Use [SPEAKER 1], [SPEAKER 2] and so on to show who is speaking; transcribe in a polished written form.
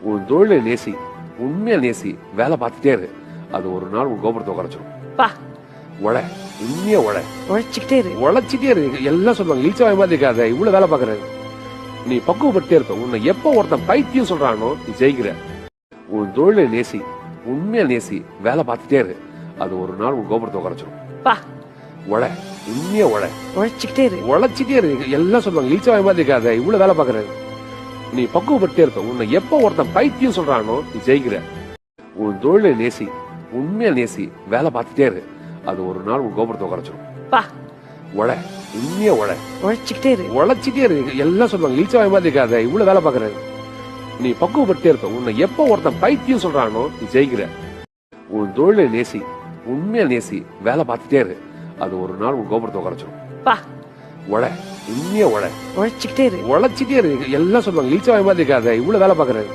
[SPEAKER 1] உன் தொழிலை நேசி, உண்மையா நேசி, வேலை பார்த்துட்டே இரு. அது ஒரு நாள் உன் கோபுரத்தை குறைச்சிடும்.
[SPEAKER 2] பா
[SPEAKER 1] உழ, உண்மையா உழ,
[SPEAKER 2] உழைச்சிக்கிட்டே இரு.
[SPEAKER 1] உழைச்சிட்டே இரு. எல்லாம் சொல்லுவாங்க இழிச்சவாய் மாதிரி இருக்காத, இவ்வளவு வேலை பாக்குறது. நீ பக்குவப்பட்டே இருப்ப. உன்னை எப்ப ஒருத்தன் பைத்தியம் சொல்றானோ நீ ஜெயிக்கிற. உன் தொழிலை நேசி, உண்மையா நேசி, வேலை பார்த்துட்டே இரு. அது ஒரு நாள் உன் கோபுரத்தை குறைச்சிடும்.
[SPEAKER 2] பா
[SPEAKER 1] உழ, உண்மையா உழ,
[SPEAKER 2] உழைச்சிக்கிட்டே இரு.
[SPEAKER 1] உழைச்சிட்டே இரு. எல்லாம் சொல்லுவாங்க இழிச்சவாய் மாதிரி இருக்காத, இவ்வளவு வேலை பாக்குறது. நீ பக்குவப்பட்டே இருப்ப. உன்னை எப்ப ஒருத்தன் பைத்தியம் சொல்றானோ நீ ஜெயிக்கிற. உன் தொழிலை நேசி, உண்மையா நேசி, வேலை பார்த்துட்டே இரு. அது ஒரு நாள் உன் கோபுரத்தை குறைச்சிடும்.
[SPEAKER 2] பா
[SPEAKER 1] உழ, உண்மையா உழ,
[SPEAKER 2] உழைச்சிக்கிட்டே இரு.
[SPEAKER 1] உழைச்சிட்டே இரு. எல்லாம் சொல்லுவாங்க இழிச்சவாய் மாதிரி இருக்காத, இவ்வளவு வேலை பாக்குறது. நீ பக்குவப்பட்டே இருப்ப. உன்னை எப்ப ஒருத்தன் பைத்தியம் சொல்றானோ நீ ஜெயிக்கிற. உன் தொழிலை நேசி, உண்மையா நேசி, வேலை பார்த்துட்டே இரு. அது ஒரு நாள் உன் கோபுரத்தை குறைச்சிடும்.
[SPEAKER 2] பா
[SPEAKER 1] உழ, உண்மையா உழ,
[SPEAKER 2] உழைச்சிக்கிட்டே இரு.
[SPEAKER 1] உழைச்சிட்டே இரு. எல்லாம் சொல்லுவாங்க இழிச்சவாய் மாதிரி இருக்காத, இவ்வளவு வேலை பாக்குறது.